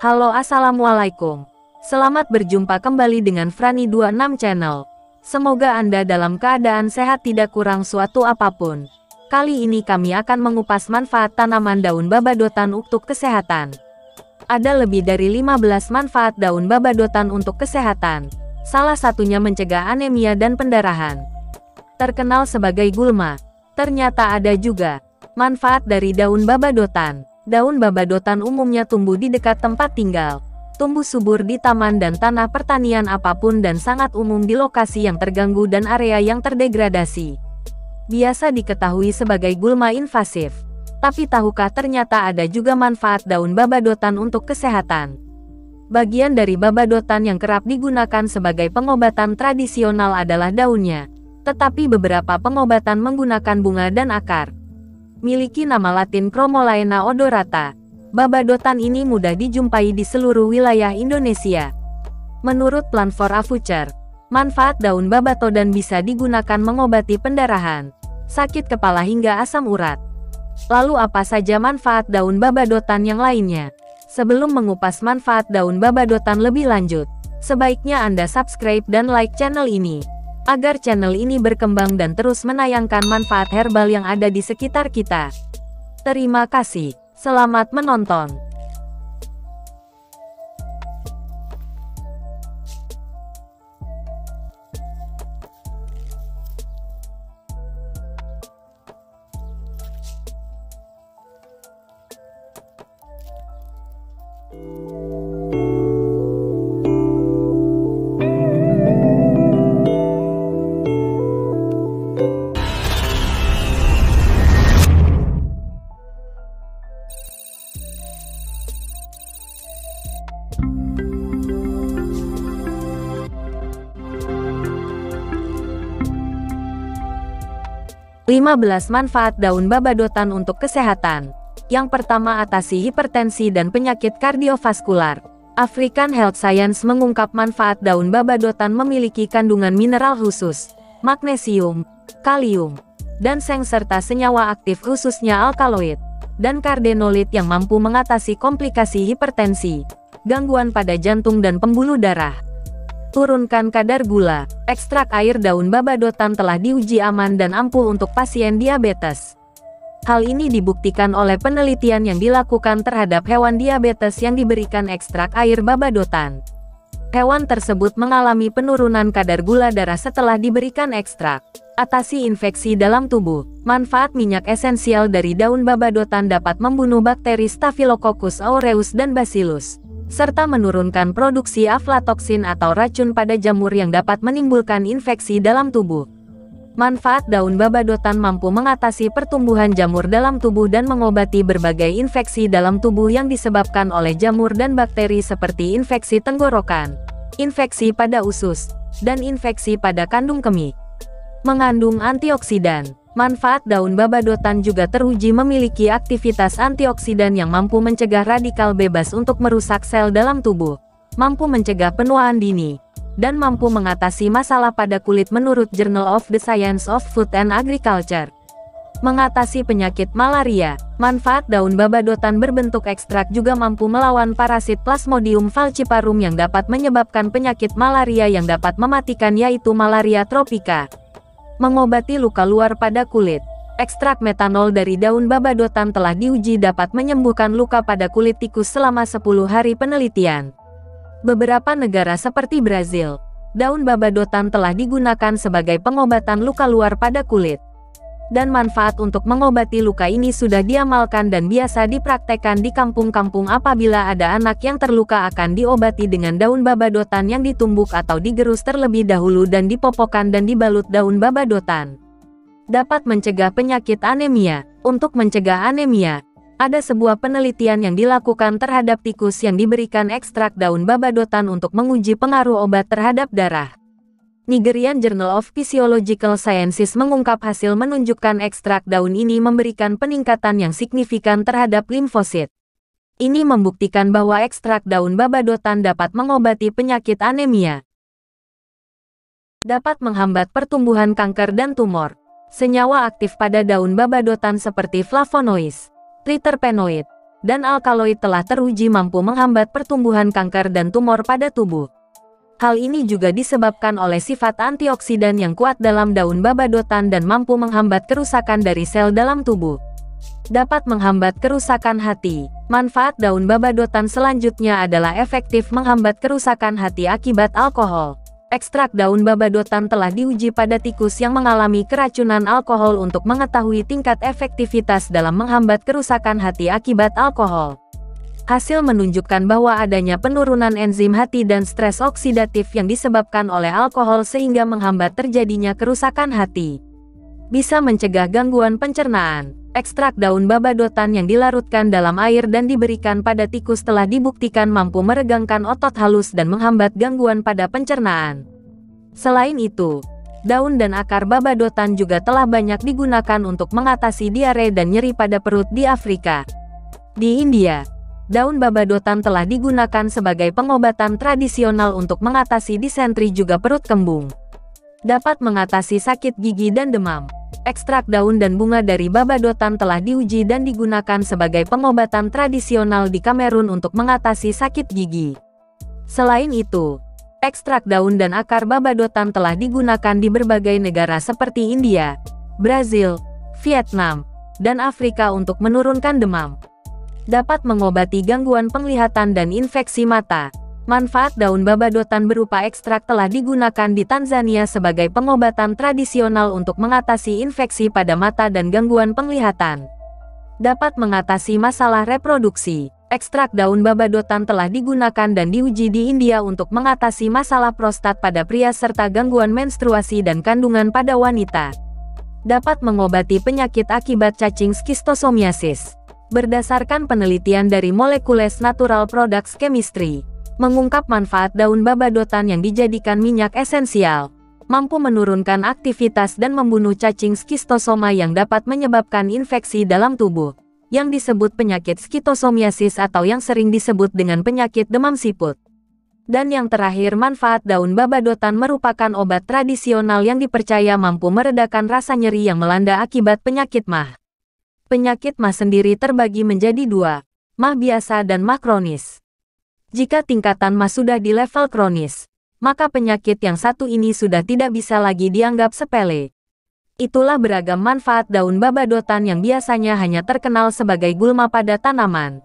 Halo assalamualaikum. Selamat berjumpa kembali dengan Frani26 Channel. Semoga Anda dalam keadaan sehat tidak kurang suatu apapun. Kali ini kami akan mengupas manfaat tanaman daun babadotan untuk kesehatan. Ada lebih dari 15 manfaat daun babadotan untuk kesehatan. Salah satunya mencegah anemia dan pendarahan. Terkenal sebagai gulma. Ternyata ada juga manfaat dari daun babadotan. Daun babadotan umumnya tumbuh di dekat tempat tinggal, tumbuh subur di taman dan tanah pertanian apapun dan sangat umum di lokasi yang terganggu dan area yang terdegradasi. Biasa diketahui sebagai gulma invasif. Tapi tahukah ternyata ada juga manfaat daun babadotan untuk kesehatan? Bagian dari babadotan yang kerap digunakan sebagai pengobatan tradisional adalah daunnya. Tetapi beberapa pengobatan menggunakan bunga dan akar. Miliki nama latin Chromolaena odorata. Babadotan ini mudah dijumpai di seluruh wilayah Indonesia. Menurut Plant4 Future, manfaat daun babadotan bisa digunakan mengobati pendarahan, sakit kepala hingga asam urat. Lalu apa saja manfaat daun babadotan yang lainnya? Sebelum mengupas manfaat daun babadotan lebih lanjut, sebaiknya Anda subscribe dan like channel ini, agar channel ini berkembang dan terus menayangkan manfaat herbal yang ada di sekitar kita. Terima kasih. Selamat menonton. Lima 15 manfaat daun babadotan untuk kesehatan. Yang pertama, atasi hipertensi dan penyakit kardiovaskular. African Health Science mengungkap manfaat daun babadotan memiliki kandungan mineral khusus, magnesium, kalium, dan seng serta senyawa aktif khususnya alkaloid dan kardenolit yang mampu mengatasi komplikasi hipertensi, gangguan pada jantung dan pembuluh darah. Turunkan kadar gula. Ekstrak air daun babadotan telah diuji aman dan ampuh untuk pasien diabetes. Hal ini dibuktikan oleh penelitian yang dilakukan terhadap hewan diabetes yang diberikan ekstrak air babadotan. Hewan tersebut mengalami penurunan kadar gula darah setelah diberikan ekstrak. Atasi infeksi dalam tubuh. Manfaat minyak esensial dari daun babadotan dapat membunuh bakteri Staphylococcus aureus dan Bacillus, serta menurunkan produksi aflatoksin atau racun pada jamur yang dapat menimbulkan infeksi dalam tubuh. Manfaat daun babadotan mampu mengatasi pertumbuhan jamur dalam tubuh dan mengobati berbagai infeksi dalam tubuh yang disebabkan oleh jamur dan bakteri seperti infeksi tenggorokan, infeksi pada usus, dan infeksi pada kandung kemih. Mengandung antioksidan. Manfaat daun babadotan juga teruji memiliki aktivitas antioksidan yang mampu mencegah radikal bebas untuk merusak sel dalam tubuh, mampu mencegah penuaan dini, dan mampu mengatasi masalah pada kulit menurut Journal of the Science of Food and Agriculture. Mengatasi penyakit malaria. Manfaat daun babadotan berbentuk ekstrak juga mampu melawan parasit Plasmodium falciparum yang dapat menyebabkan penyakit malaria yang dapat mematikan, yaitu malaria tropika. Mengobati luka luar pada kulit. Ekstrak metanol dari daun babadotan telah diuji dapat menyembuhkan luka pada kulit tikus selama 10 hari penelitian. Beberapa negara seperti Brazil, daun babadotan telah digunakan sebagai pengobatan luka luar pada kulit. Dan manfaat untuk mengobati luka ini sudah diamalkan dan biasa dipraktekkan di kampung-kampung. Apabila ada anak yang terluka akan diobati dengan daun babadotan yang ditumbuk atau digerus terlebih dahulu dan dipopokkan dan dibalut daun babadotan. Dapat mencegah penyakit anemia. Untuk mencegah anemia, ada sebuah penelitian yang dilakukan terhadap tikus yang diberikan ekstrak daun babadotan untuk menguji pengaruh obat terhadap darah. Nigerian Journal of Physiological Sciences mengungkap hasil menunjukkan ekstrak daun ini memberikan peningkatan yang signifikan terhadap limfosit. Ini membuktikan bahwa ekstrak daun babadotan dapat mengobati penyakit anemia. Dapat menghambat pertumbuhan kanker dan tumor. Senyawa aktif pada daun babadotan seperti flavonoid, triterpenoid, dan alkaloid telah teruji mampu menghambat pertumbuhan kanker dan tumor pada tubuh. Hal ini juga disebabkan oleh sifat antioksidan yang kuat dalam daun babadotan dan mampu menghambat kerusakan dari sel dalam tubuh. Dapat menghambat kerusakan hati. Manfaat daun babadotan selanjutnya adalah efektif menghambat kerusakan hati akibat alkohol. Ekstrak daun babadotan telah diuji pada tikus yang mengalami keracunan alkohol untuk mengetahui tingkat efektivitas dalam menghambat kerusakan hati akibat alkohol. Hasil menunjukkan bahwa adanya penurunan enzim hati dan stres oksidatif yang disebabkan oleh alkohol sehingga menghambat terjadinya kerusakan hati. Bisa mencegah gangguan pencernaan. Ekstrak daun babadotan yang dilarutkan dalam air dan diberikan pada tikus telah dibuktikan mampu meregangkan otot halus dan menghambat gangguan pada pencernaan. Selain itu, daun dan akar babadotan juga telah banyak digunakan untuk mengatasi diare dan nyeri pada perut di Afrika. Di India, daun babadotan telah digunakan sebagai pengobatan tradisional untuk mengatasi disentri juga perut kembung. Dapat mengatasi sakit gigi dan demam. Ekstrak daun dan bunga dari babadotan telah diuji dan digunakan sebagai pengobatan tradisional di Kamerun untuk mengatasi sakit gigi. Selain itu, ekstrak daun dan akar babadotan telah digunakan di berbagai negara seperti India, Brazil, Vietnam, dan Afrika untuk menurunkan demam. Dapat mengobati gangguan penglihatan dan infeksi mata. Manfaat daun babadotan berupa ekstrak telah digunakan di Tanzania sebagai pengobatan tradisional untuk mengatasi infeksi pada mata dan gangguan penglihatan. Dapat mengatasi masalah reproduksi. Ekstrak daun babadotan telah digunakan dan diuji di India untuk mengatasi masalah prostat pada pria serta gangguan menstruasi dan kandungan pada wanita. Dapat mengobati penyakit akibat cacing skistosomiasis. Berdasarkan penelitian dari Molecules Natural Products Chemistry, mengungkap manfaat daun babadotan yang dijadikan minyak esensial, mampu menurunkan aktivitas dan membunuh cacing skistosoma yang dapat menyebabkan infeksi dalam tubuh, yang disebut penyakit skitosomiasis atau yang sering disebut dengan penyakit demam siput. Dan yang terakhir, manfaat daun babadotan merupakan obat tradisional yang dipercaya mampu meredakan rasa nyeri yang melanda akibat penyakit MAH. Penyakit MAH sendiri terbagi menjadi dua, MAH biasa dan MAH kronis. Jika tingkatan MAH sudah di level kronis, maka penyakit yang satu ini sudah tidak bisa lagi dianggap sepele. Itulah beragam manfaat daun babadotan yang biasanya hanya terkenal sebagai gulma pada tanaman.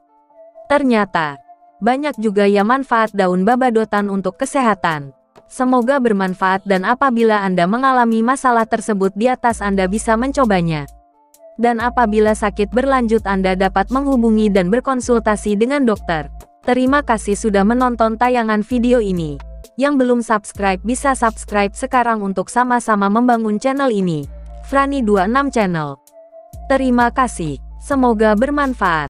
Ternyata, banyak juga ya manfaat daun babadotan untuk kesehatan. Semoga bermanfaat dan apabila Anda mengalami masalah tersebut di atas Anda bisa mencobanya. Dan apabila sakit berlanjut Anda dapat menghubungi dan berkonsultasi dengan dokter. Terima kasih sudah menonton tayangan video ini. Yang belum subscribe bisa subscribe sekarang untuk sama-sama membangun channel ini. Frani 26 Channel. Terima kasih. Semoga bermanfaat.